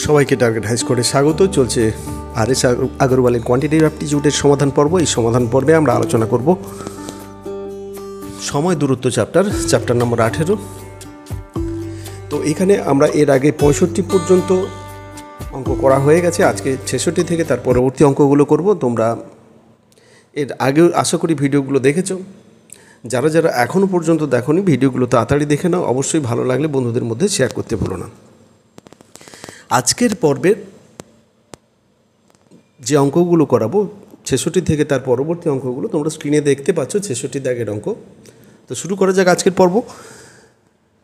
সবাইকে target high স্কোরে স্বাগত। চলছে আর.এস. আগরওয়ালের কোয়ান্টিটেটিভ অ্যাপটিটিউডের সমাধান পর্ব। এই সমাধান পর্বে আমরা আলোচনা করব সময় দূরত্ব চ্যাপ্টার নম্বর 18। তো এখানে আমরা এর আগে 65 পর্যন্ত অঙ্ক করা হয়ে গেছে। আজকে 66 থেকে তার পরবর্তী অঙ্কগুলো করব। তোমরা এর আগেও আশা করি ভিডিওগুলো দেখেছো। যারা যারা এখনও পর্যন্ত দেখোনি ভিডিওগুলো তাড়াতাড়ি দেখে নাও। অবশ্যই ভালো লাগলে বন্ধুদের মধ্যে শেয়ার করতে ভুলো না। আজকের পর্বের যে অঙ্কগুলো করাবো 66 থেকে তার পরবর্তী অঙ্কগুলো তোমরা স্ক্রিনে দেখতে পাচ্ছ। 66 দাগের অঙ্ক। তো শুরু করা যাক আজকের পর্ব।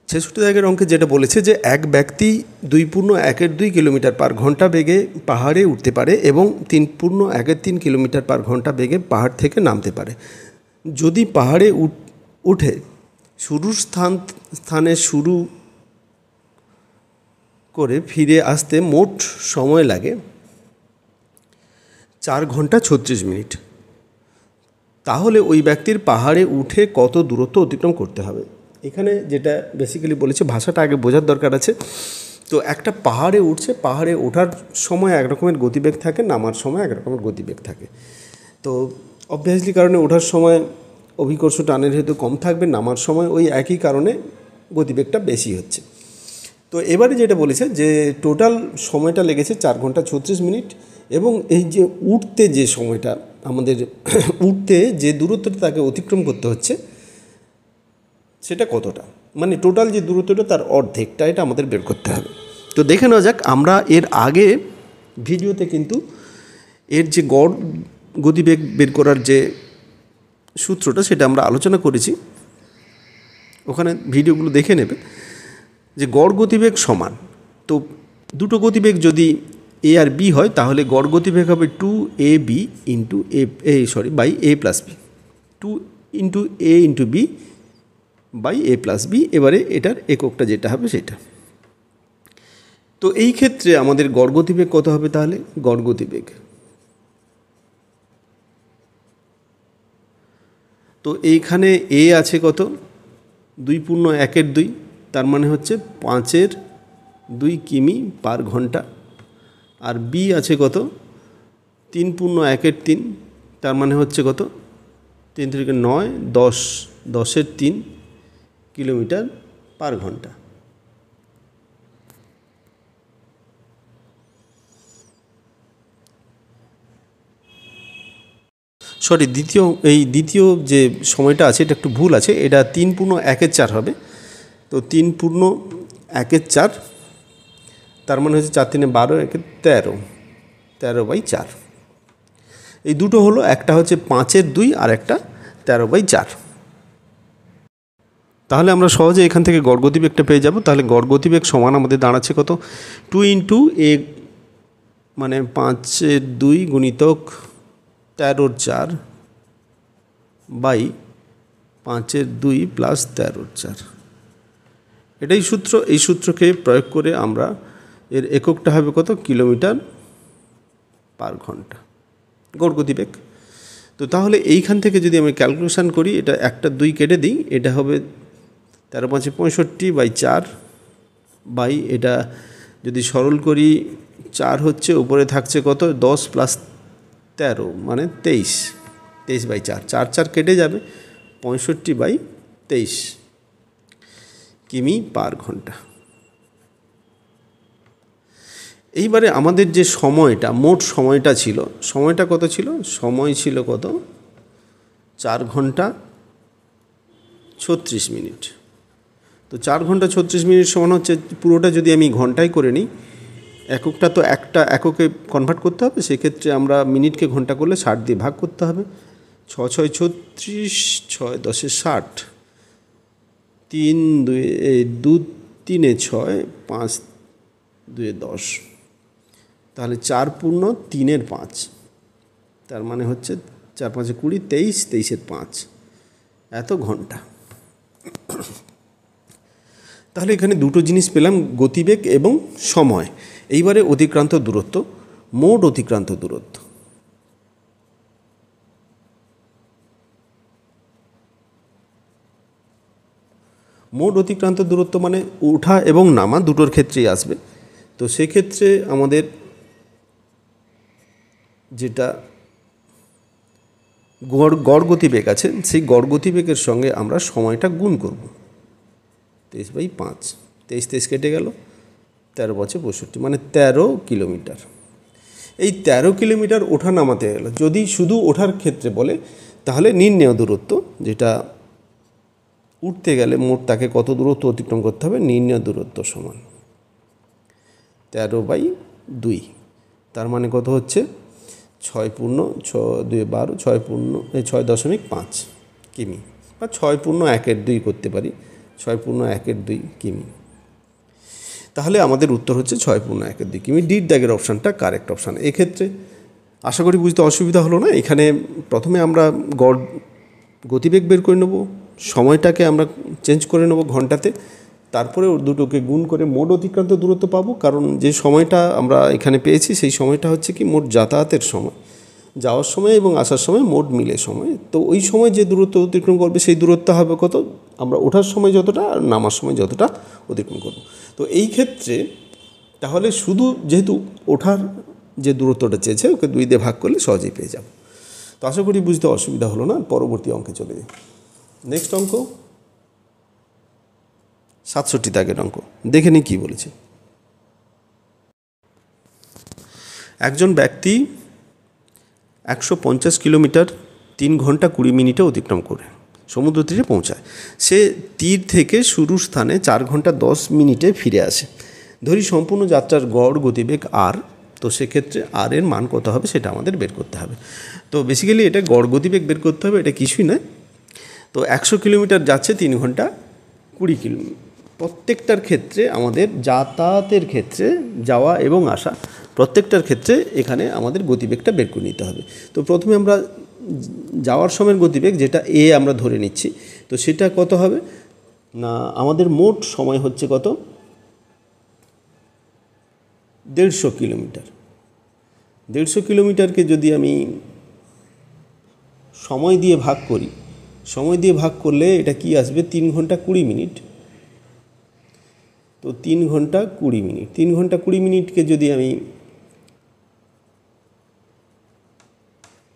66 দাগের অঙ্কে যেটা বলেছে যে এক ব্যক্তি 2.1 কিলোমিটার পার ঘন্টা বেগে পাহাড়ে উঠতে পারে এবং 3.1 কিলোমিটার পার ঘন্টা বেগে পাহাড় থেকে নামতে পারে। যদি পাহাড়ে উঠে শুরুর স্থানে শুরু করে ফিরে আসতে মোট সময় লাগে 4 ঘন্টা 36 মিনিট, তাহলে ওই ব্যক্তির পাহাড়ে উঠে কত দূরত্ব অতিক্রম করতে হবে। এখানে যেটা বেসিক্যালি বলেছে, ভাষাটা আগে বোঝার দরকার আছে। তো একটা পাহাড়ে উঠছে, পাহাড়ে ওঠার সময় এক রকমের গতিবেগ থাকে, নামার সময় এক রকমের গতিবেগ থাকে। তো অবভিয়াসলি কারণে ওঠার সময় অভিকর্ষ টানের হেতু কম থাকবে, নামার সময় ওই একই কারণে গতিবেগটা বেশি হচ্ছে। তো এবারে যেটা বলেছে যে টোটাল সময়টা লেগেছে 4 ঘন্টা 36 মিনিট এবং এই যে উঠতে যে সময়টা আমাদের উঠতে যে দূরত্বটা তাকে অতিক্রম করতে হচ্ছে সেটা কতটা, মানে টোটাল যে দূরত্বটা তার অর্ধেকটা, এটা আমাদের বের করতে হবে। তো দেখে নেওয়া যাক। আমরা এর আগে ভিডিওতে কিন্তু এর যে গড় গতিবেগ বের করার যে সূত্রটা সেটা আমরা আলোচনা করেছি, ওখানে ভিডিওগুলো দেখে নেবে। যে গড় গতিবেগ সমান, তো দুটো গতিবেগ যদি এ আর বি হয় তাহলে গড় গতিবেগ হবে 2ab into by a plus b, 2 into b by a plus b. এবারে এটার এককটা যেটা হবে সেটা। তো এই ক্ষেত্রে আমাদের গড় গতিবেগ কত হবে তাহলে? গড় গতিবেগ, তো এইখানে এ আছে কত? 2.1 তার মানে হচ্ছে 5/2 কিমি পার ঘন্টা। আর বি আছে কত? 3.1 তার মানে হচ্ছে কত? 3 থেকে 9, 10/3 কিলোমিটার পার ঘন্টা। সরি, দ্বিতীয় যে সময়টা আছে এটা একটু ভুল আছে, এটা 3.1/4 হবে। তো 3.1/4 তার মানে হচ্ছে 4 3 12, 13, 13/4। এই দুটো হলো, একটা হচ্ছে 5/2 আর একটা 13/4। তাহলে আমরা সহজে এখান থেকে গড় গতিবেগটা পেয়ে যাব। তাহলে গড় গতিবেগ সমান আমাদের দাঁড়াচ্ছে কত? 2 ইন্টু এ মানে 5/2 গুণিতক 13/4 বাই 5/2 প্লাস 13/4। এটাই সূত্র। এই সূত্রকে প্রয়োগ করে আমরা এর এককটা হবে কত? কিলোমিটার পার ঘন্টা, গড় গতিবেগ। তো তাহলে এইখান থেকে যদি আমি ক্যালকুলেশান করি, এটা একটা 2 কেটে দিই, এটা হবে 13 5 65/4 বাই, এটা যদি সরল করি 4 হচ্ছে, উপরে থাকছে কত? 10 প্লাস 13 মানে 23/4, 4 কেটে যাবে, 65/23 কিমি পার ঘন্টা। এইবারে আমাদের যে সময়টা, মোট সময়টা ছিল, সময়টা কত ছিল? সময় ছিল কত? 4 ঘন্টা 36 মিনিট। তো 4 ঘন্টা 36 মিনিট সমান হচ্ছে, পুরোটা যদি আমি ঘন্টায় করে নিই, এককটা তো একটা এককে কনভার্ট করতে হবে, সেক্ষেত্রে আমরা মিনিটকে ঘন্টা করলে 60 দিয়ে ভাগ করতে হবে। 6 6 36, 6 10 60, 3 2 3 6, 5 2 10, তাহলে 4.3/5, তার মানে হচ্ছে 4 5 20, 23, 23/5 এত ঘন্টা। তাহলে এখানে দুটো জিনিস পেলাম, গতিবেগ এবং সময়। এইবারে অতিক্রান্ত দূরত্ব, মোট অতিক্রান্ত দূরত্ব। মোট অতিক্রান্ত দূরত্ব মানে ওঠা এবং নামা দুটোর ক্ষেত্রেই আসবে। তো তো সেক্ষেত্রে আমাদের যেটা গড় গতিবেগ আছে, সেই গড় গতিবেগের সঙ্গে আমরা সময়টা গুণ করব। 23/5, 23 কেটে গেল, 13×5 = 13 কিলোমিটার। এই 13 কিলোমিটার ওঠা নামাতে গেল। যদি শুধু ওঠার ক্ষেত্রে বলে তাহলে নির্ণেয় দূরত্ব, যেটা উঠতে গেলে মোট তাকে কত দূরত্ব অতিক্রম করতে হবে, নির্ণেয় দূরত্ব সমান 13/2। তার মানে কত হচ্ছে 6×6=12, 6.5 কিমি, বা 6.1/2 করতে পারি, 6.1/2 কিমি। তাহলে আমাদের উত্তর হচ্ছে 6.1/2 কিমি। ডির দাগের অপশানটা কারেক্ট অপশান। এক্ষেত্রে আশা করি বুঝতে অসুবিধা হলো না। এখানে প্রথমে আমরা গড় গতিবেগ বের করে নেব, সময়টাকে আমরা চেঞ্জ করে নেব ঘন্টাতে, তারপরে ওর দুটোকে গুণ করে মোট অতিক্রান্ত দূরত্ব পাবো। কারণ যে সময়টা আমরা এখানে পেয়েছি সেই সময়টা হচ্ছে কি মোট যাতায়াতের সময়, যাওয়ার সময় এবং আসার সময় মোট মিলে সময়। তো ওই সময় যে দূরত্ব অতিক্রম করবে সেই দূরত্ব হবে কত, আমরা ওঠার সময় যতটা আর নামার সময় যতটা অতিক্রম করব। তো এই ক্ষেত্রে তাহলে শুধু যেহেতু ওঠার যে দূরত্বটা চেয়েছে ওকে 2 দিয়ে ভাগ করলে সহজেই পেয়ে যাব। তো আশা করি বুঝতে অসুবিধা হলো না। পরবর্তী অঙ্কে চলে যাই। নেক্সট অঙ্ক 67 দাগের অঙ্ক, দেখে নিই কী বলেছে। একজন ব্যক্তি 150 কিলোমিটার 3 ঘন্টা 20 মিনিটে অতিক্রম করে সমুদ্র তীরে পৌঁছায়। সে তীর থেকে শুরুর স্থানে 4 ঘন্টা 10 মিনিটে ফিরে আসে। ধরি সম্পূর্ণ যাত্রার গড় গতিবেগ আর। তো সেক্ষেত্রে আর এর মান কত হবে সেটা আমাদের বের করতে হবে। তো বেসিক্যালি এটা গড় গতিবেগ বের করতে হবে, এটা কিছুই নয়। তো 100 কিলোমিটার যাচ্ছে 3 ঘন্টা 20 কিলোমিটার। প্রত্যেকটার ক্ষেত্রে আমাদের যাতায়াতের ক্ষেত্রে যাওয়া এবং আসা প্রত্যেকটার ক্ষেত্রে এখানে আমাদের গতিবেগটা বের করে নিতে হবে। তো প্রথমে আমরা যাওয়ার সময়ের গতিবেগ যেটা এ আমরা ধরে নিচ্ছি, তো সেটা কত হবে না, আমাদের মোট সময় হচ্ছে কত 150 কিলোমিটার। 150 কিলোমিটারকে যদি আমি সময় দিয়ে ভাগ করি, সময় দিয়ে ভাগ করলে এটা কি আসবে 3 ঘন্টা 20 মিনিট। তো 3 ঘন্টা 20 মিনিট, 3 ঘন্টা 20 মিনিটকে যদি আমি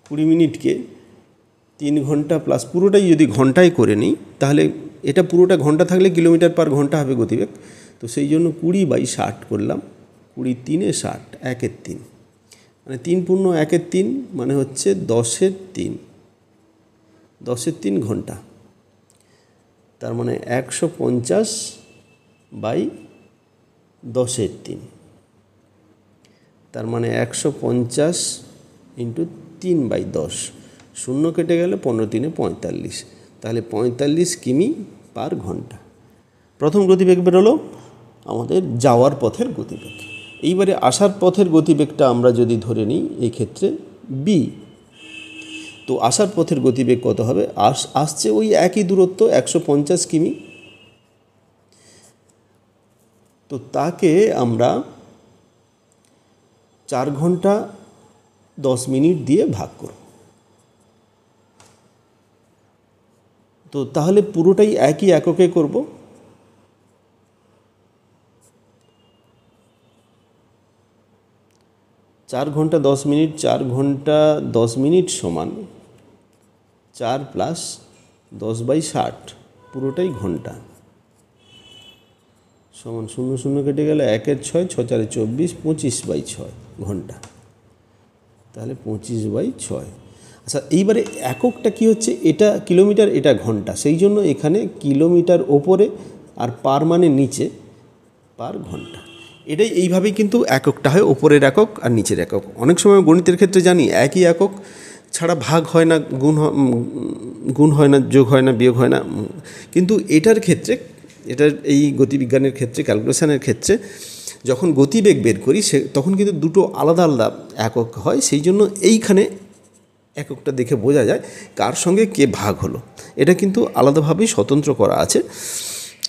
20 মিনিটকে 3 ঘন্টা প্লাস পুরোটাই যদি ঘন্টায় করে নিই, তাহলে এটা পুরোটা ঘন্টা থাকলে কিলোমিটার পার ঘন্টা হবে গতিবেগ। তো সেই জন্য 20/60 করলাম, 20×3=60, 1/3, মানে 3×1/3 মানে হচ্ছে 10/3, 10/3 ঘন্টা। তার মানে 150/10/3, তার মানে 150 × 3/10, 0 কেটে গেলে 15×3=45, তাহলে 45 কিমি পার ঘন্টা। প্রথম গতিবেগ বেরোলো আমাদের যাওয়ার পথের গতিবেগ। এইবারে আসার পথের গতিবেগটা আমরা যদি ধরে নিই এই ক্ষেত্রে বি, তো আসার পথের গতিবেগ কত হবে, আসছে ওই একই দূরত্ব 150 কিমি। তো তাকে আমরা 4 ঘন্টা 10 মিনিট দিয়ে ভাগ করব। তো তাহলে পুরোটাই একই এককে করব। চার ঘন্টা 10 মিনিট, 4 ঘন্টা 10 মিনিট সমান 4 + 10/60, পুরোটাই ঘন্টা, সমান 0 কেটে গেলে 1/6, 6×4=24, 25/6 ঘন্টা, তাহলে 25/6। আচ্ছা, এইবারে এককটা কি হচ্ছে, এটা কিলোমিটার এটা ঘন্টা, সেই জন্য এখানে কিলোমিটার ওপরে আর পার মানে নিচে, পার ঘন্টা। এটাই এইভাবেই কিন্তু এককটা হয়, ওপরের একক আর নিচের একক। অনেক সময় গণিতের ক্ষেত্রে জানি একই একক ছাড়া ভাগ হয় না, গুণ হয় না, যোগ হয় না, বিয়োগ হয় না। কিন্তু এটার ক্ষেত্রে, এটার এই গতিবিজ্ঞানের ক্ষেত্রে, ক্যালকুলেশনের ক্ষেত্রে যখন গতিবেগ বের করি তখন কিন্তু দুটো আলাদা আলাদা একক হয়। সেই জন্য এইখানে এককটা দেখে বোঝা যায় কার সঙ্গে কে ভাগ হলো। এটা কিন্তু আলাদাভাবেই স্বতন্ত্র করা আছে।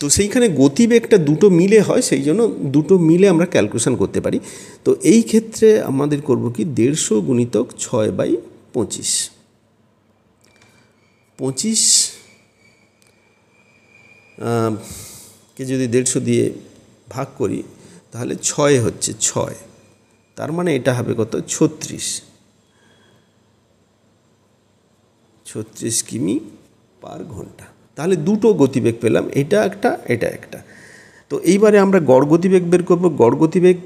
তো সেইখানে গতিবেগটা দুটো মিলে হয়, সেই জন্য দুটো মিলে আমরা ক্যালকুলেশন করতে পারি। তো এই ক্ষেত্রে আমাদের করব কি 150 × 6/25, 25 কে যদি 150 দিয়ে ভাগ করি তাহলে 6 হচ্ছে 6, তার মানে এটা হবে কত 36 কিমি পার ঘন্টা। তাহলে দুটো গতিবেগ পেলাম, এটা একটা এটা একটা। তো এইবারে আমরা গড় গতিবেগ বের করব। গড় গতিবেগ,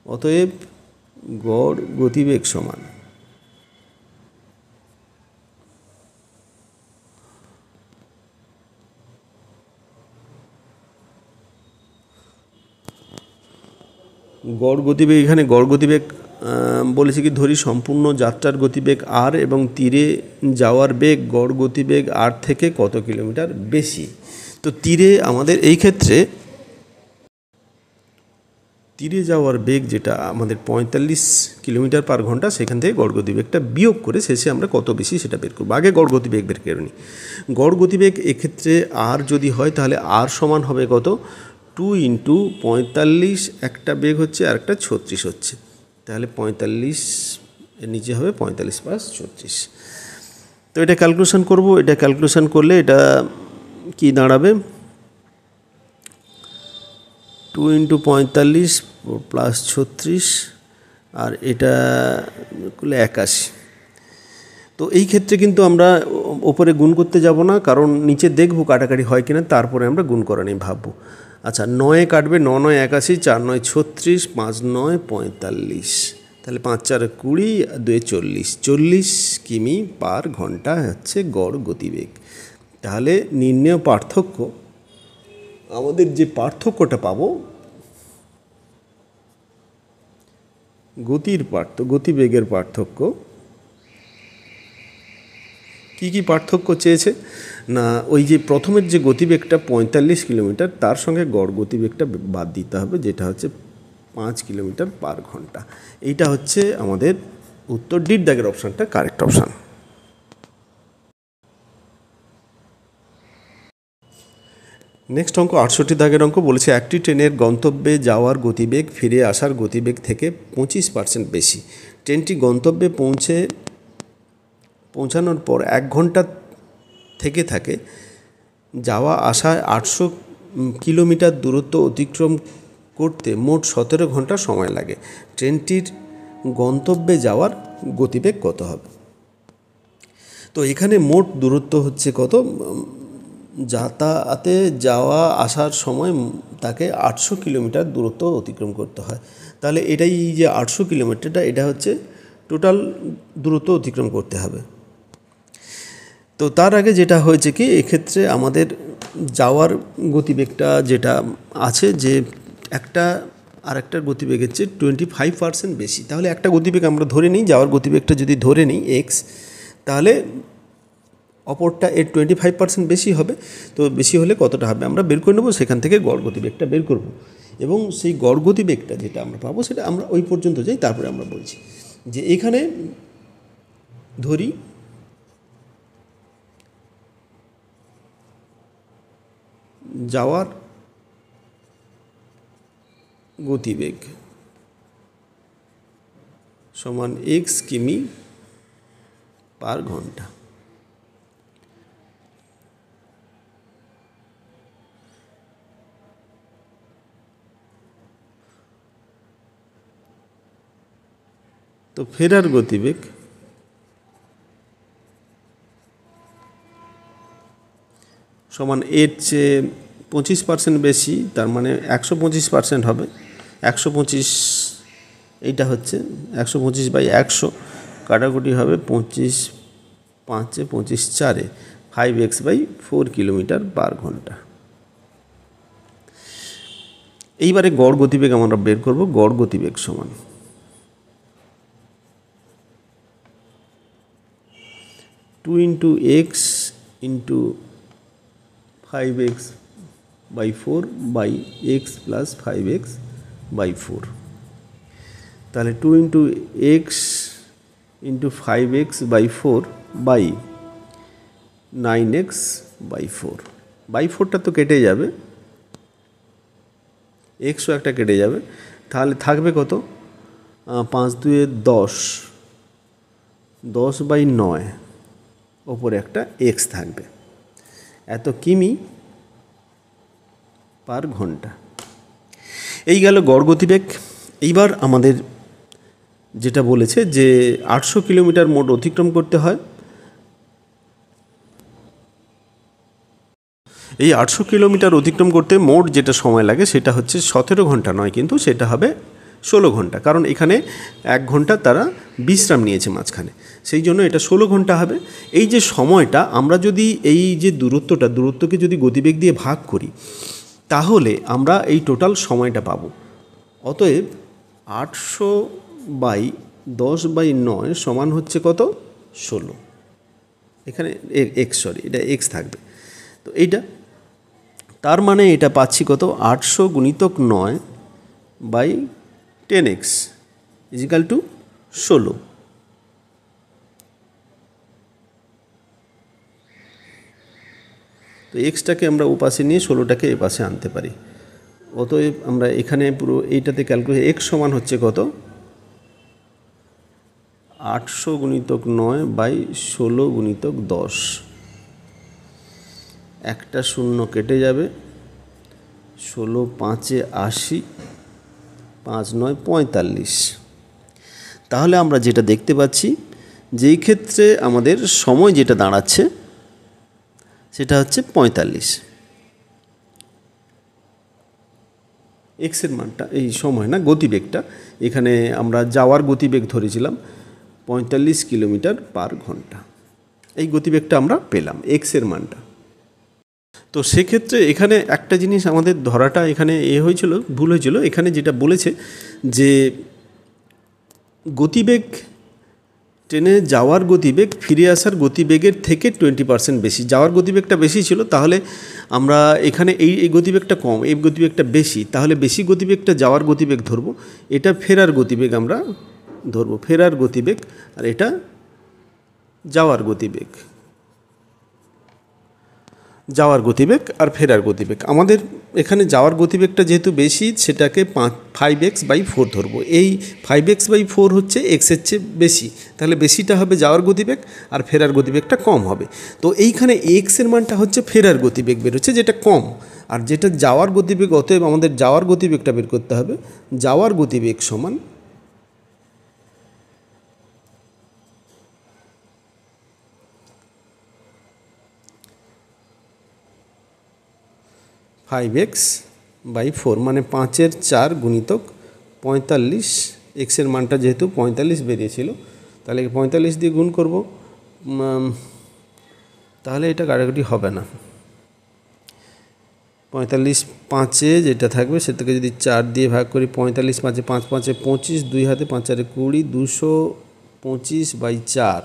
অতএব গড় গতিবেগ সমান গড় গতিবেগ, এখানে গড় গতিবেগ বলেছি কি, ধরি সম্পূর্ণ যাত্রার গতিবেগ আর এবং তীরে যাওয়ার বেগ গড় গতিবেগ আর থেকে কত কিলোমিটার বেশি। তো তীরে আমাদের এই ক্ষেত্রে তীরে যাওয়ার বেগ যেটা আমাদের 45 কিলোমিটার পার ঘন্টা, সেখান থেকে গড় গতিবেগটা বিয়োগ করে শেষে আমরা কত বেশি সেটা বের করবো। আগে গড় গতিবেগ বের করে নিই। গড় গতিবেগ এক্ষেত্রে আর যদি হয় তাহলে আর সমান হবে কত 2 ইন্টু 45, একটা বেগ হচ্ছে আর একটা 36 হচ্ছে, তাহলে 45 এর নিচে হবে 45 প্লাস 36। তো এটা ক্যালকুলেশন করব। এটা ক্যালকুলেশন করলে এটা কি দাঁড়াবে, 2 ইন্টু 45 প্লাস 36 আর এটা করলে 81। তো এই ক্ষেত্রে কিন্তু আমরা ওপরে গুণ করতে যাব না, কারণ নিচে দেখব কাটাকাটি হয় কিনা, তারপরে আমরা গুণ করা নিয়ে ভাববো। আচ্ছা, 9 কাটবে, 9 9 81, 4 9 36, 5 9 45, তাহলে 5 4 20, 2 40, 40 কিমি পার ঘন্টা হচ্ছে গড় গতিবেগ। তাহলে নির্ণেয় পার্থক্য, আমাদের যে পার্থক্যটা পাবো, গতিবেগের পার্থক্য, কি পার্থক্য চেয়েছে না, ওই যে প্রথমের যে গতিবেগটা 45 কিলোমিটার, তার সঙ্গে গড় গতিবেগটা বাদ দিতে হবে, যেটা হচ্ছে 5 কিলোমিটার পার ঘন্টা। এইটা হচ্ছে আমাদের উত্তর, ডির দাগের অপশানটা কারেক্ট অপশান। নেক্সট অঙ্ক 68 দাগের অঙ্ক বলেছে, একটি ট্রেনের গন্তব্যে যাওয়ার গতিবেগ ফিরে আসার গতিবেগ থেকে 25% বেশি। ট্রেনটি গন্তব্যে পৌঁছানোর পর 1 ঘন্টা থেকে থাকে। যাওয়া আসায় 800 কিলোমিটার দূরত্ব অতিক্রম করতে মোট 17 ঘন্টা সময় লাগে। ট্রেনটির গন্তব্যে যাওয়ার গতিবেগ কত হবে? তো এখানে মোট দূরত্ব হচ্ছে কত, যাতায়াতে যাওয়া আসার সময় তাকে 800 কিলোমিটার দূরত্ব অতিক্রম করতে হয়। তাহলে এটাই যে 800 কিলোমিটারটা, এটা হচ্ছে টোটাল দূরত্ব অতিক্রম করতে হবে। তো তার আগে যেটা হয়েছে কি, এক্ষেত্রে আমাদের যাওয়ার গতিবেগটা যেটা আছে, যে একটা আরেকটার গতিবেগের চেয়ে 25% বেশি। তাহলে একটা গতিবেগ আমরা ধরে নিই, যাওয়ার গতিবেগটা যদি ধরে নিই x, তাহলে অপরটা এর 25% বেশি হবে। তো বেশি হলে কতটা হবে আমরা বের করে নেব, সেখান থেকে গড় গতিবেগটা বের করব, এবং সেই গড় গতিবেগটা যেটা আমরা পাবো সেটা আমরা ওই পর্যন্ত যাই, তারপরে আমরা বলছি যে এখানে ধরি যাওয়ার গতিবেগ সমান x কিমি পার ঘন্টা। তো ফেরার গতিবেগ সমান এর চেয়ে 25% বেশি, তার মানে 125% হবে। 125, এইটা হচ্ছে 125/100, কাটাকুটি হবে 25 5 25 4, 5x/4 কিলোমিটার পার ঘন্টা। এইবারে গড় গতিবেগ আমরা বের করব। গড় গতিবেগ সমান 2 into x into 5x/4 by x plus 5x/4। তাহলে 2 into x into 5x/4 by 9x/4, by 4টা তো কেটে যাবে, এক্সও একটা কেটে যাবে, তাহলে থাকবে কত, 5 2 10, 10/9, ওপরে একটা এক্স থাকবে, এত কিমি পার ঘন্টা। এই গেল গড় গতিবেগ। এইবার আমাদের যেটা বলেছে যে 800 কিলোমিটার মোট অতিক্রম করতে হয়। এই 800 কিলোমিটার অতিক্রম করতে মোট যেটা সময় লাগে সেটা হচ্ছে 17 ঘন্টা নয়, কিন্তু সেটা হবে 16 ঘন্টা, কারণ এখানে 1 ঘন্টা তারা বিশ্রাম নিয়েছে মাঝখানে, সেই জন্য এটা 16 ঘন্টা হবে। এই যে সময়টা আমরা যদি এই যে দূরত্বকে যদি গতিবেগ দিয়ে ভাগ করি তাহলে আমরা এই টোটাল সময়টা পাব। অতএব 800/10/9 সমান হচ্ছে কত? 16। এখানে এটা এক্স থাকবে। তো এইটা তার মানে এটা পাচ্ছি কত? 800 × 9/10x = 16। তো এক্সটাকে আমরা ওপাশে নিয়ে 16টাকে এপাশে আনতে পারি। অতএব আমরা এখানে পুরো এইটাতে ক্যালকুলেট এক্স সমান হচ্ছে কত? 800 × 9/16 × 10। একটা শূন্য কেটে যাবে, 16 5 80, 5 9 45। তাহলে আমরা যেটা দেখতে পাচ্ছি যেই ক্ষেত্রে আমাদের সময় যেটা দাঁড়াচ্ছে সেটা হচ্ছে 45। এক্সের মানটা এই সময় না, গতিবেগটা এখানে আমরা যাওয়ার গতিবেগ ধরেছিলাম 45 কিলোমিটার/ঘন্টা। এই গতিবেগটা আমরা পেলাম এক্সের মানটা। তো সেক্ষেত্রে এখানে একটা জিনিস আমাদের ধরাটা এখানে ভুল হয়েছিল। এখানে যেটা বলেছে যে গতিবেগ, ট্রেনে যাওয়ার গতিবেগ ফিরে আসার গতিবেগের থেকে 20% বেশি। যাওয়ার গতিবেগটা বেশি ছিল, তাহলে আমরা এখানে এই গতিবেগটা কম, এই গতিবেগটা বেশি, তাহলে বেশি গতিবেগটা যাওয়ার গতিবেগ ধরবো, এটা ফেরার গতিবেগ আমরা ধরবো, ফেরার গতিবেগ, আর এটা যাওয়ার গতিবেগ, আর ফেরার গতিবেগ। আমাদের এখানে যাওয়ার গতিবেগটা যেহেতু বেশি সেটাকে 5x/4 ধরবো। এই 5x/4 হচ্ছে এক্সের চেয়ে বেশি, তাহলে বেশিটা হবে যাওয়ার গতিবেগ আর ফেরার গতিবেগটা কম হবে। তো এইখানে এক্সের মানটা হচ্ছে ফেরার গতিবেগ বেরোচ্ছে, যেটা কম, আর যেটা যাওয়ার গতিবেগ। অতএব আমাদের যাওয়ার গতিবেগটা বের করতে হবে। যাওয়ার গতিবেগ সমান 5x/4, মানে 5-এর 4 × 45। এক্সের মানটা যেহেতু 45 বেরিয়েছিল, তাহলে 45 দিয়ে গুণ করব, তাহলে এটা কাটাকুটি হবে না। 45 5-এ যেটা থাকবে সেটাকে যদি 4 দিয়ে ভাগ করি, 45 5-এ 5 5-এ 25, 2 হাতে 5 4-এ 20, 225/4।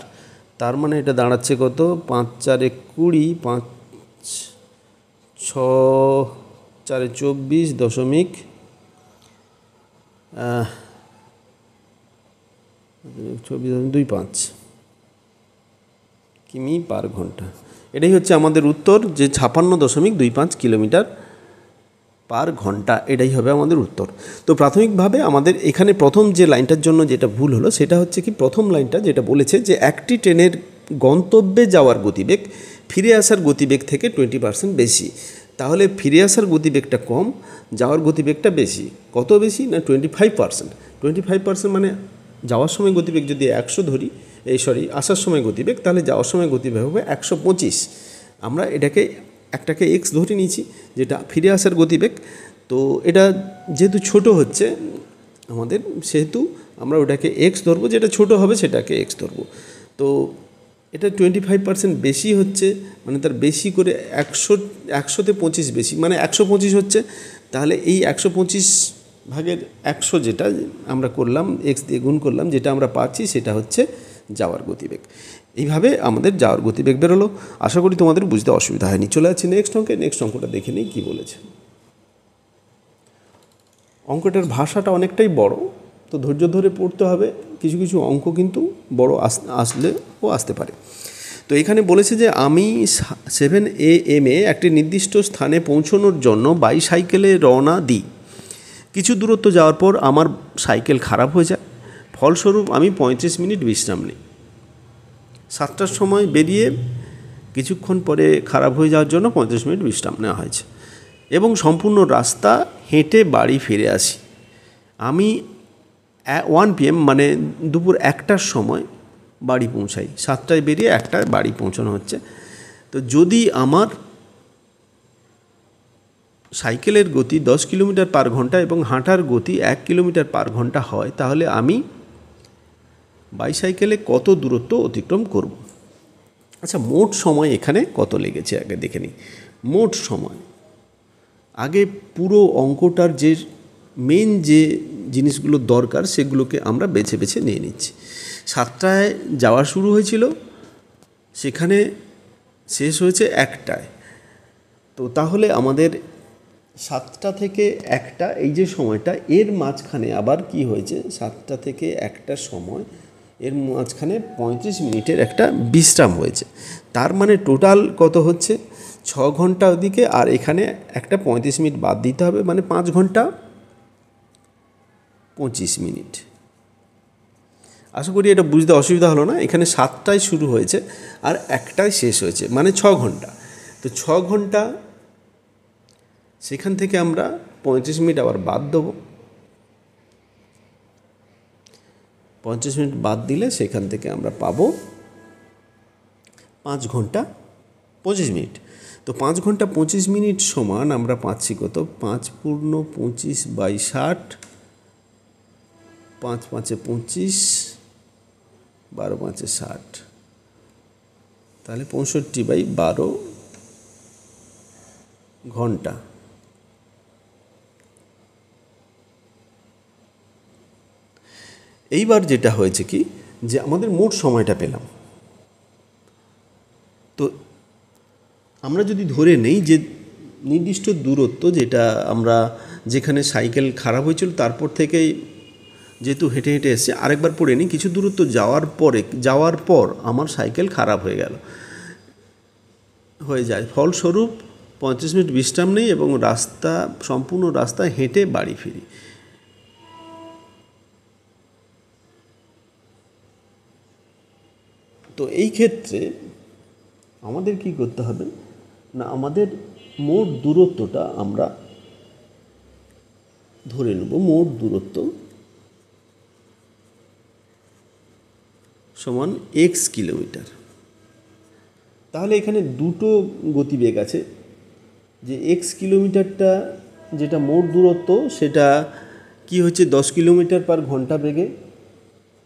তার মানে এটা দাঁড়াচ্ছে কত? 5 4-এ 20, 5 6 4-এ 24.25 কিমি/ঘন্টা। এটাই হচ্ছে আমাদের উত্তর, যে 56.25 কিলোমিটার/ঘন্টা। এটাই হবে আমাদের উত্তর। তো প্রাথমিকভাবে আমাদের এখানে প্রথম যে লাইনটার জন্য যেটা ভুল হলো সেটা হচ্ছে কি, প্রথম লাইনটা যেটা বলেছে যে একটি ট্রেনের গন্তব্যে যাওয়ার গতিবেগ ফিরে আসার গতিবেগ থেকে 20% বেশি। তাহলে ফিরে আসার গতিবেগটা কম, যাওয়ার গতিবেগটা বেশি। কত বেশি? না 25%। 25% মানে যাওয়ার সময় গতিবেগ যদি 100 ধরি, আসার সময় গতিবেগ, তাহলে যাওয়ার সময় গতিবেগ হবে 125। আমরা একটাকে এক্স ধরে নিয়েছি, যেটা ফিরে আসার গতিবেগ। তো এটা যেহেতু ছোট হচ্ছে আমাদের, সেহেতু আমরা ওটাকে এক্স ধরবো, যেটা ছোট হবে সেটাকে এক্স ধরবো। তো এটা 25% বেশি হচ্ছে, মানে তার বেশি করে 100-তে 25 বেশি, মানে 125 হচ্ছে। তাহলে এই 125/100 যেটা আমরা করলাম, এক্স দিয়ে গুণ করলাম, যেটা আমরা পাচ্ছি সেটা হচ্ছে যাওয়ার গতিবেগ। এইভাবে আমাদের যাওয়ার গতিবেগ বেরোলো। আশা করি তোমাদের বুঝতে অসুবিধা হয়নি। চলে যাচ্ছি নেক্সট অঙ্কে। নেক্সট অঙ্কটা দেখে নিই কী বলেছে। অঙ্কটার ভাষাটা অনেকটাই বড়, তো ধৈর্য ধরে পড়তে হবে। কিছু কিছু অঙ্ক কিন্তু বড় আসলেও আসতে পারে। তো এখানে বলেছে যে আমি 7 AM একটি নির্দিষ্ট স্থানে পৌঁছানোর জন্য বাইসাইকেলে রওনা দিই। কিছু দূরত্ব যাওয়ার পর আমার সাইকেল খারাপ হয়ে যায়, ফলস্বরূপ আমি 35 মিনিট বিশ্রাম নিই। 7টার সময় বেরিয়ে কিছুক্ষণ পরে খারাপ হয়ে যাওয়ার জন্য 35 মিনিট বিশ্রাম নেওয়া হয়েছে, এবং সম্পূর্ণ রাস্তা হেঁটে বাড়ি ফিরে আসি। আমি 1 PM মানে দুপুর 1টার সময় বাড়ি পৌঁছাই, 7টায় বেরিয়ে 1টায় বাড়ি পৌঁছানো হচ্ছে। তো যদি আমার সাইকেলের গতি 10 কিলোমিটার পার ঘন্টা এবং হাঁটার গতি 1 কিলোমিটার পার ঘন্টা হয়, তাহলে আমি বাইসাইকেলে কত দূরত্ব অতিক্রম করব। আচ্ছা, মোট সময় এখানে কত লেগেছে আগে দেখে নিই। মোট সময়, আগে পুরো অঙ্কটার যে মেন যে জিনিসগুলো দরকার সেগুলোকে আমরা বেছে বেছে নিয়ে নিচ্ছি। 7টায় যাওয়া শুরু হয়েছিল, সেখানে শেষ হয়েছে 1টায়। তো তাহলে আমাদের 7টা থেকে 1টা এই যে সময়টা, এর মাঝখানে আবার কি হয়েছে, 7টা থেকে 1টার সময় এর মাঝখানে 35 মিনিটের একটা বিশ্রাম হয়েছে। তার মানে টোটাল কত হচ্ছে, 6 ঘন্টা ওদিকে, আর এখানে একটা 35 মিনিট বাদ দিতে হবে, মানে 5 ঘন্টা 25 মিনিট। আশা করি এটা বুঝতে অসুবিধা হলো না। এখানে 7টায় শুরু হয়েছে আর 1টায় শেষ হয়েছে, মানে 6 ঘন্টা। তো 6 ঘন্টা, সেখান থেকে আমরা 35 মিনিট আবার বাদ দেবো। 35 মিনিট বাদ দিলে সেখান থেকে আমরা পাবো 5 ঘন্টা 25 মিনিট। তো 5 ঘন্টা 25 মিনিট সমান আমরা পাচ্ছি কত, 5 পূর্ণ 25/60, 5 5 25, 12 5 60, তাহলে 65/12 ঘন্টা। এইবার যেটা হয়েছে কি, যে আমাদের মোট সময়টা পেলাম। তো আমরা যদি ধরে নেই যে নির্দিষ্ট দূরত্ব, যেটা আমরা যেখানে সাইকেল খারাপ হয়েছিল তারপর থেকেই যেহেতু হেঁটে হেঁটে এসছে, আরেকবার পড়ে নিই, কিছু দূরত্ব যাওয়ার পর আমার সাইকেল খারাপ হয়ে যায়, ফলস্বরূপ 35 মিনিট বিশ্রাম নেই এবং সম্পূর্ণ রাস্তা হেঁটে বাড়ি ফিরি। তো এই ক্ষেত্রে আমাদের কি করতে হবে না, আমাদের মোট দূরত্বটা আমরা ধরে নেব। মোট দূরত্ব সমান x কিলোমিটার। তাহলে এখানে দুটো গতিবেগ আছে, যে x কিলোমিটারটা যেটা মোট দূরত্ব, সেটা কি হচ্ছে, 10 কিলোমিটার পার ঘন্টা বেগে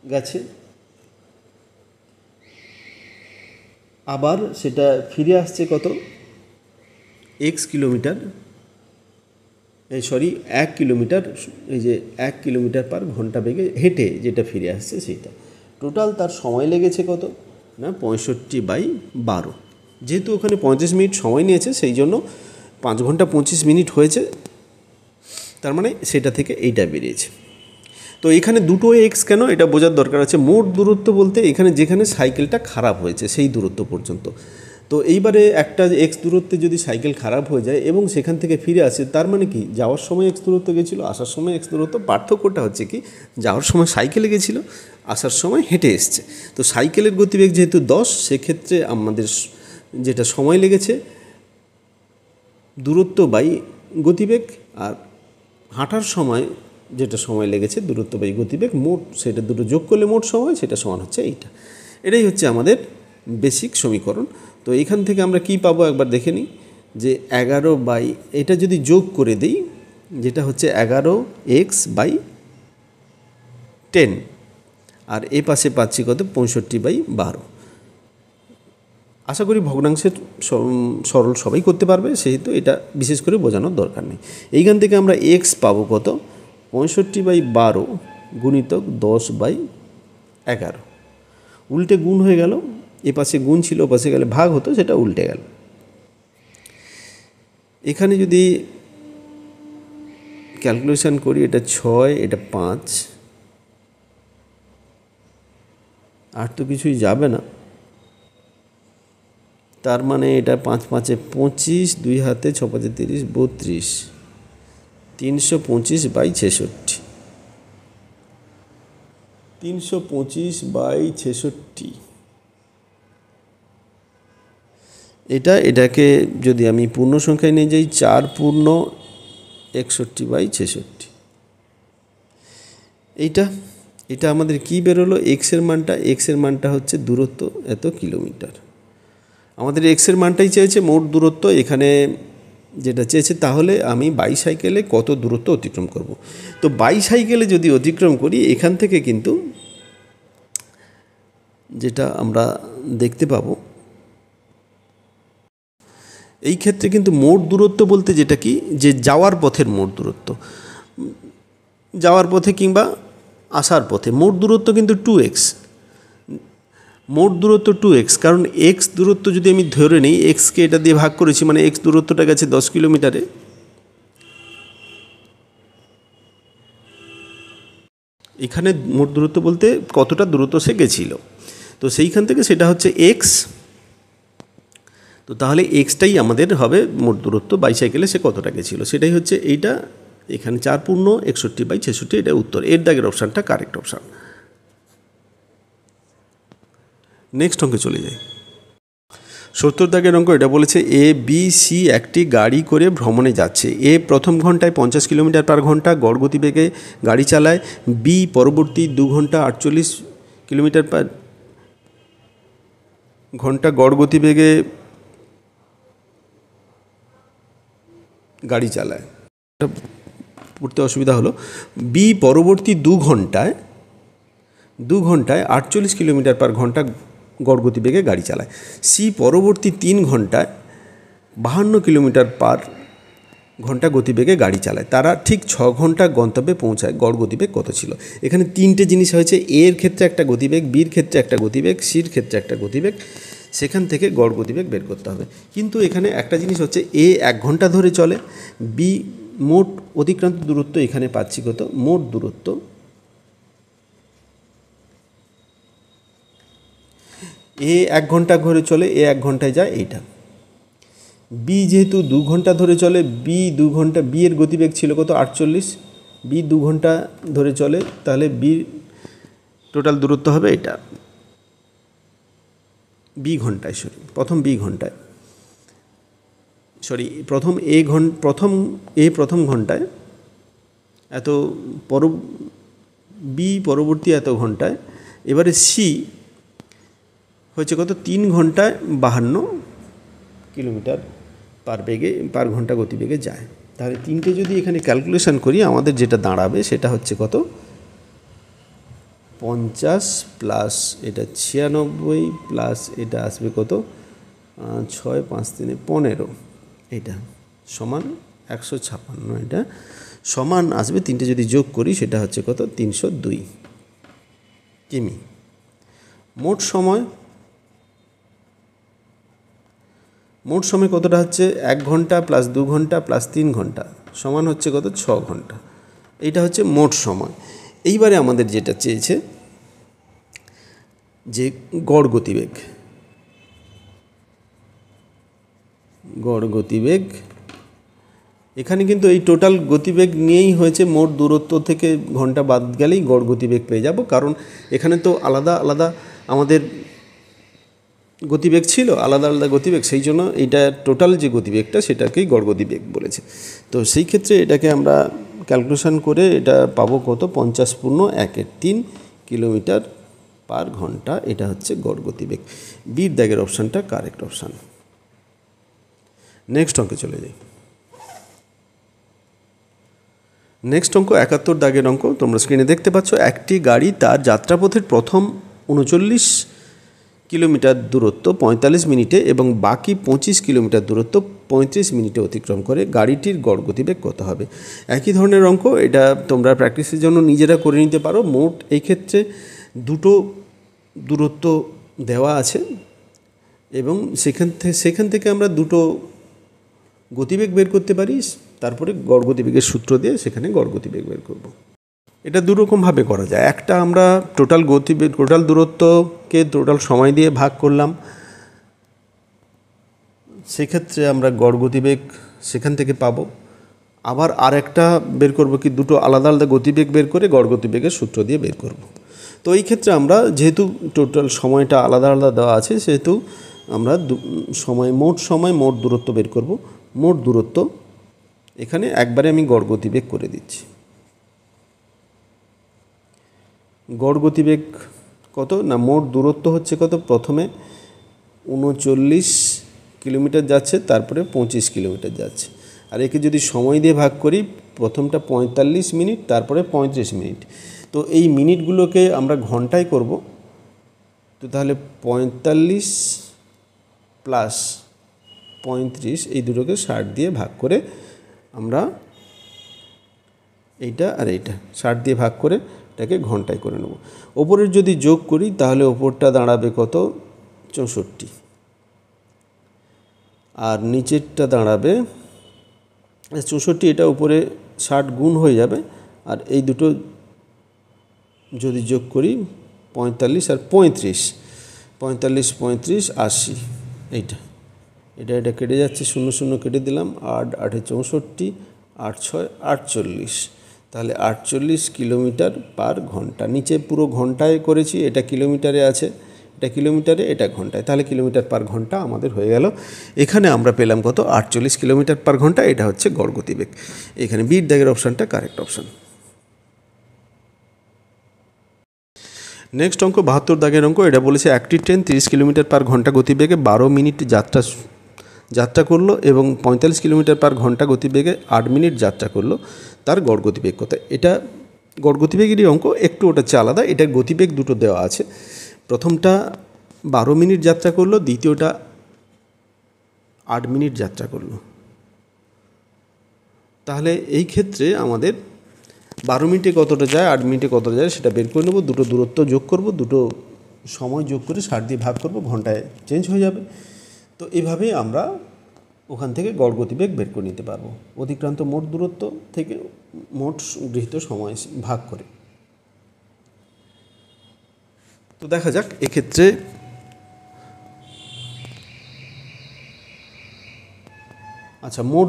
গেছে, আবার সেটা ফিরে আসছে কত, 1 কিলোমিটার, 1 কিলোমিটার, এই যে 1 কিলোমিটার পার ঘন্টা বেগে হেঁটে যেটা ফিরে আসছে সেইটা। টোটাল তার সময় লেগেছে কত না, 65/12। যেহেতু ওখানে 35 মিনিট সময় নিয়েছে, সেই জন্য 5 ঘন্টা 25 মিনিট হয়েছে, তার মানে সেটা থেকে এইটা বেরিয়েছে। তো এখানে দুটো এক্স কেন, এটা বোঝার দরকার আছে। মোট দূরত্ব বলতে এখানে যেখানে সাইকেলটা খারাপ হয়েছে সেই দূরত্ব পর্যন্ত। তো এইবারে একটা এক্স দূরত্বে যদি সাইকেল খারাপ হয়ে যায় এবং সেখান থেকে ফিরে আসে, তার মানে কি, যাওয়ার সময় এক্স দূরত্ব গেছিলো, আসার সময় এক্স দূরত্ব। পার্থক্যটা হচ্ছে কি, যাওয়ার সময় সাইকেলে গেছিলো, আসার সময় হেঁটে এসছে। তো সাইকেলের গতিবেগ যেহেতু 10, সেক্ষেত্রে আমাদের যেটা সময় লেগেছে দূরত্ব বাই গতিবেগ, আর হাঁটার সময় যেটা সময় লেগেছে দূরত্ব বাই গতিবেগ, মোট সেটা দুটো যোগ করলে মোট সময়, সেটা সমান হচ্ছে এইটা। এটাই হচ্ছে আমাদের বেসিক সমীকরণ। তো এখান থেকে আমরা কি পাবো একবার দেখে নিই, যে 11 এটা যদি যোগ করে দিই, যেটা হচ্ছে 11x/10, আর এ পাশে পাচ্ছি কত, 65/12। আশা করি ভগ্নাংশের সরল সবাই করতে পারবে, সেহেতু এটা বিশেষ করে বোঝানোর দরকার নেই। এইখান থেকে আমরা এক্স পাবো কত, 65/12 গুণিতক 10/11। উল্টে গুণ হয়ে গেল, এ পাশে গুণ ছিল, ও পাশে গেলে ভাগ হতো, সেটা উল্টে গেল। এখানে যদি ক্যালকুলেশন করি, এটা 6, এটা 5, আর তো কিছুই যাবে না, তার মানে এটা 5 5 25, 2 হাতে 6 5 30, 32, 325/66, 325/66। এটাকে যদি আমি পূর্ণ সংখ্যায় নিয়ে যাই, 4 পূর্ণ 61/66। এইটা এটা আমাদের কি বেরোলো, এক্সের মানটা হচ্ছে দূরত্ব এত কিলোমিটার। আমাদের এক্সের মানটাই চেয়েছে, মোট দূরত্ব এখানে যেটা চেয়েছে। তাহলে আমি বাইসাইকেলে কত দূরত্ব অতিক্রম করব। তো বাইসাইকেলে যদি অতিক্রম করি, এখান থেকে কিন্তু যেটা আমরা দেখতে পাবো, এই ক্ষেত্রে কিন্তু মোট দূরত্ব বলতে যেটা কি, যে যাওয়ার পথের মোট দূরত্ব, যাওয়ার পথে কিংবা আসার পথে মোট দূরত্ব কিন্তু 2x, মোট দূরত্ব 2x। কারণ x দূরত্ব যদি আমি ধরে নিই, এক্সকে এটা দিয়ে ভাগ করেছি, মানে x দূরত্বটা গেছে 10 কিলোমিটারে, এখানে মোট দূরত্ব বলতে কতটা দূরত্ব সে গেছিল, তো সেইখান থেকে সেটা হচ্ছে x। তো তাহলে এক্সটাই আমাদের হবে মোট দূরত্ব, বাইসাইকেলে সে কতটা গেছিলো, সেটাই হচ্ছে এইটা। এখানে 4 পূর্ণ 61/66, এটা উত্তর। এর দাগের অপশানটা কারেক্ট অপশান। নেক্সট অঙ্কে চলে যাই। 70 দাগের অঙ্ক, এটা বলেছে এ বি সি একটি গাড়ি করে ভ্রমণে যাচ্ছে। এ প্রথম ঘন্টায় 50 কিলোমিটার/ঘন্টা গড় গতিবেগে গাড়ি চালায়। বি পরবর্তী 2 ঘন্টা 48 কিলোমিটার/ঘন্টা গড় গতিবেগে গাড়ি চালায়। এটা পড়তে অসুবিধা হলো। বি পরবর্তী 2 ঘন্টায় 48 কিলোমিটার/ঘন্টা গড় গতিবেগে গাড়ি চালায়। সি পরবর্তী 3 ঘন্টায় 52 কিলোমিটার/ঘন্টা গতিবেগে গাড়ি চালায়। তারা ঠিক 6 ঘন্টা গন্তব্যে পৌঁছায়। গড় গতিবেগ কত ছিল? এখানে 3টে জিনিস হয়েছে, এর ক্ষেত্রে একটা গতিবেগ, বির ক্ষেত্রে একটা গতিবেগ, সির ক্ষেত্রে একটা গতিবেগ। সেখান থেকে গড় গতিবেগ বের করতে হবে। কিন্তু এখানে একটা জিনিস হচ্ছে, এ 1 ঘন্টা ধরে চলে, বি মোট অতিক্রান্ত দূরত্ব এখানে পাচ্ছি কত, মোট দূরত্ব এ 1 ঘন্টা ধরে চলে, এ 1 ঘন্টায় যায় এইটা। বি যেহেতু 2 ঘন্টা ধরে চলে, বি 2 ঘন্টা, বি এর গতিবেগ ছিল কত 48, বি 2 ঘন্টা ধরে চলে, তাহলে বি টোটাল দূরত্ব হবে এটা বি ঘন্টায়, প্রথম প্রথম ঘন্টায় এত, বি পরবর্তী এত ঘন্টায়। এবারে সি হয়েছে কত, 3 ঘন্টায় 52 কিলোমিটার/ঘন্টা গতিবেগে যায়। তাহলে 3টে যদি এখানে ক্যালকুলেশন করি, আমাদের যেটা দাঁড়াবে সেটা হচ্ছে কত, 50 প্লাস এটা 96 প্লাস এটা আসবে কত, 6 5 3 15, এটা সমান 156, এটা সমান আসবে, 3টে যদি যোগ করি সেটা হচ্ছে কত, 302 কিমি। মোট সময় কতটা হচ্ছে, 1 ঘন্টা প্লাস 2 ঘন্টা প্লাস 3 ঘন্টা সমান হচ্ছে কত, 6 ঘন্টা। এইটা হচ্ছে মোট সময়। এইবারে আমাদের যেটা চেয়েছে যে গড় গতিবেগ, এখানে কিন্তু এই টোটাল গতিবেগ নিয়েই হয়েছে, মোট দূরত্ব থেকে ঘন্টা বাদ গেলেই গড় গতিবেগ পেয়ে যাব। কারণ এখানে তো আলাদা আলাদা আমাদের গতিবেগ ছিল, আলাদা আলাদা গতিবেগ, সেই জন্য এইটা টোটাল যে গতিবেগটা সেটাকেই গড় গতিবেগ বলেছে। তো সেই ক্ষেত্রে এটাকে আমরা ক্যালকুলেশন করে এটা পাবো কত, 50/1/3 কিলোমিটার/ঘন্টা, এটা হচ্ছে গড় গতিবেগ। বির দাগের অপশানটা কারেক্ট অপশান। নেক্সট অঙ্কে চলে যাই। নেক্সট অঙ্ক 71 দাগের অঙ্ক, তোমরা স্ক্রিনে দেখতে পাচ্ছ। একটি গাড়ি তার যাত্রাপথের প্রথম 39 কিলোমিটার দূরত্ব 45 মিনিটে এবং বাকি 25 কিলোমিটার দূরত্ব 35 মিনিটে অতিক্রম করে। গাড়িটির গড় গতিবেগ কত হবে? একই ধরনের অঙ্ক, এটা তোমরা প্র্যাকটিসের জন্য নিজেরা করে নিতে পারো। মোট এই ক্ষেত্রে দুটো দূরত্ব দেওয়া আছে এবং সেখান থেকে আমরা দুটো গতিবেগ বের করতে পারি, তারপরে গড় গতিবেগের সূত্র দিয়ে সেখানে গড় গতিবেগ বের করব। এটা দুরকমভাবে করা যায়। একটা, আমরা টোটাল দূরত্বকে টোটাল সময় দিয়ে ভাগ করলাম, সেক্ষেত্রে আমরা গড় গতিবেগ সেখান থেকে পাবো। আবার আরেকটা বের করব কি, দুটো আলাদা আলাদা গতিবেগ বের করে গড় গতিবেগের সূত্র দিয়ে বের করব। তো এই ক্ষেত্রে আমরা যেহেতু টোটাল সময়টা আলাদা আলাদা দেওয়া আছে, সেহেতু আমরা মোট দূরত্ব বের করব। মোট দূরত্ব এখানে একবারে আমি গড় গতিবেগ করে দিচ্ছি। গড় গতিবেগ কত না, মোট দূরত্ব হচ্ছে কত, প্রথমে 39 কিলোমিটার যাচ্ছে, তারপরে 25 কিলোমিটার যাচ্ছে। আর একে যদি সময় দিয়ে ভাগ করি, প্রথমটা 45 মিনিট, তারপরে 35 মিনিট। তো এই মিনিটগুলোকে আমরা ঘন্টায় করব। তো তাহলে 45 প্লাস 35 এই দুটোকে 60 দিয়ে ভাগ করে আমরা এইটা আর এইটা 60 দিয়ে ভাগ করে এটাকে ঘন্টায় করে নেব। ওপরের যদি যোগ করি তাহলে ওপরটা দাঁড়াবে কত, 64, আর নিচেরটা দাঁড়াবে 64। এটা উপরে 60 গুণ হয়ে যাবে, আর এই দুটো যদি যোগ করি 45 আর 35, 45 35 80, এইটা এটা কেটে যাচ্ছে, 0 0 কেটে দিলাম, 8 8 64, 8 6 48, তাহলে 48 কিলোমিটার পার ঘন্টা। নিচে পুরো ঘন্টায় করেছি, এটা কিলোমিটারে আছে, এটা কিলোমিটারে, এটা ঘন্টায়, তাহলে কিলোমিটার পার ঘন্টা আমাদের হয়ে গেল। এখানে আমরা পেলাম কত, 48 কিলোমিটার পার ঘন্টা। এটা হচ্ছে গড় গতিবেগ। এখানে বির দাগের অপশানটা কারেক্ট অপশান। নেক্সট অঙ্ক 72 দাগের অঙ্ক। এটা বলেছে একটি ট্রেন 30 কিলোমিটার পার ঘন্টা গতিবেগে 12 মিনিট যাত্রা করলো এবং 45 কিলোমিটার পার ঘন্টা গতিবেগে 8 মিনিট যাত্রা করলো, তার গড় গতিবেগ কত? এটা গড় গতিবেগেরই অঙ্ক, একটু ওটা হচ্ছে আলাদা। এটার গতিবেগ দুটো দেওয়া আছে, প্রথমটা 12 মিনিট যাত্রা করলো, দ্বিতীয়টা 8 মিনিট যাত্রা করলো। তাহলে এই ক্ষেত্রে আমাদের 12 মিনিটে কতটা যায়, 8 মিনিটে কতটা যায় সেটা বের করে নেব। দুটো দূরত্ব যোগ করব, দুটো সময় যোগ করে 60 দিয়ে ভাগ করব, ঘন্টায় চেঞ্জ হয়ে যাবে। তো এইভাবেই আমরা ওখান থেকে গড় গতিবেগ বের করে নিতে পারবো, অতিক্রান্ত মোট দূরত্ব থেকে মোট গৃহীত সময় ভাগ করে। তো দেখা যাক এক্ষেত্রে আচ্ছা, মোট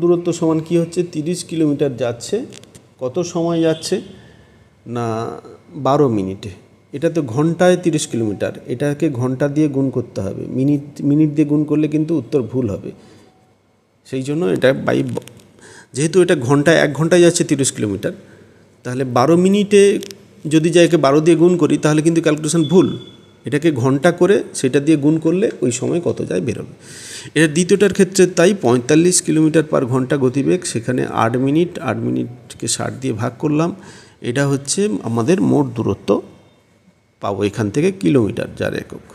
দূরত্ব সমান কি হচ্ছে, 30 কিলোমিটার যাচ্ছে, কত সময় যাচ্ছে না 12 মিনিটে। এটা তো ঘন্টায় 30 কিলোমিটার, এটাকে ঘন্টা দিয়ে গুণ করতে হবে, মিনিট দিয়ে গুণ করলে কিন্তু উত্তর ভুল হবে। সেই জন্য এটা যেহেতু এটা ঘন্টায় 1 ঘন্টায় যাচ্ছে 30 কিলোমিটার, তাহলে 12 মিনিটে যদি যাইকে 12 দিয়ে গুণ করি তাহলে কিন্তু ক্যালকুলেশন ভুল। এটাকে ঘন্টা করে সেটা দিয়ে গুণ করলে ওই সময় কত যায় বেরোবে। এটা দ্বিতীয়টার ক্ষেত্রে তাই 45 কিলোমিটার পার ঘন্টা গতিবেগ, সেখানে 8 মিনিটকে 60 দিয়ে ভাগ করলাম, এটা হচ্ছে আমাদের মোট দূরত্ব পাবো এখান থেকে কিলোমিটার যার একক।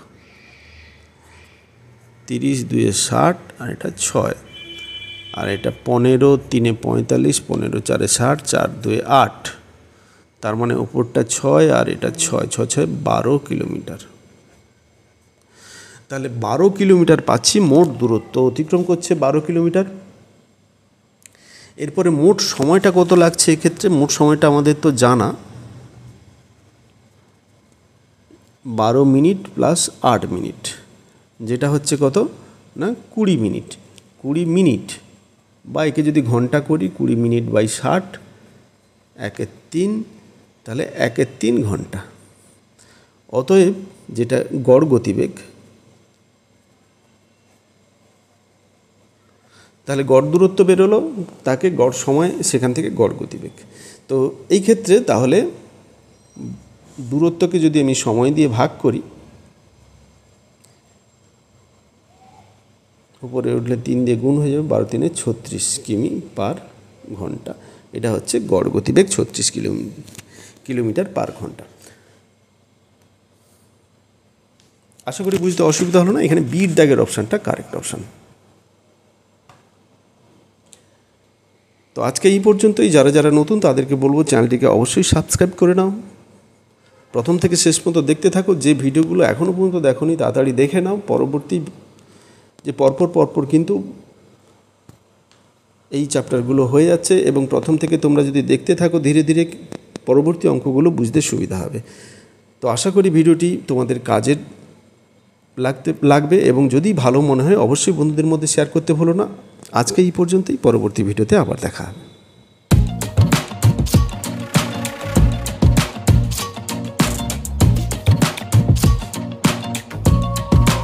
30 2 60 আর এটা 6, আর এটা 15 3 45, 15 4 60, 4 2 8, তার মানে ওপরটা 6 আর এটা 6 6 6 12 কিলোমিটার। তাহলে 12 কিলোমিটার পাচ্ছি, মোট দূরত্ব অতিক্রম করছে 12 কিলোমিটার। এরপরে মোট সময়টা কত লাগছে, এক্ষেত্রে মোট সময়টা আমাদের তো জানা, 12 মিনিট প্লাস 8 মিনিট, যেটা হচ্ছে কত না 20 মিনিট। 20 মিনিট বা একে যদি ঘন্টা করি, 20 মিনিট বাই 60, 1/3, তাহলে 1/3 ঘন্টা। অতএব যেটা গড় গতিবেগ, তাহলে গড় দূরত্ব বেরোলো, তাকে গড় সময়, সেখান থেকে গড় গতিবেগ। তো এই ক্ষেত্রে তাহলে দূরত্বকে যদি আমি সময় দিয়ে ভাগ করি, উপরে উঠলে 3 দিয়ে গুণ হয়ে যাবে, 12 3 36 কিমি পার ঘন্টা। এটা হচ্ছে গড় গতিবেগ 36 কিলোমিটার পার ঘন্টা। আশা করি বুঝতে অসুবিধা হলো না। এখানে বির দাগের অপশানটা কারেক্ট অপশান। তো আজকে এই পর্যন্তই। যারা নতুন তাদেরকে বলবো চ্যানেলটিকে অবশ্যই সাবস্ক্রাইব করে নাও, প্রথম থেকে শেষ পর্যন্ত দেখতে থাকো। যে ভিডিওগুলো এখনও পর্যন্ত দেখোনি তাড়াতাড়ি দেখে নাও, পরবর্তী যে পরপর কিন্তু এই চ্যাপ্টারগুলো হয়ে যাচ্ছে, এবং প্রথম থেকে তোমরা যদি দেখতে থাকো ধীরে ধীরে পরবর্তী অঙ্কগুলো বুঝতে সুবিধা হবে। তো আশা করি ভিডিওটি তোমাদের কাজের লাগবে, এবং যদি ভালো মনে হয় অবশ্যই বন্ধুদের মধ্যে শেয়ার করতে ভুলো না। আজকে এই পর্যন্তই, পরবর্তী ভিডিওতে আবার দেখা হবে।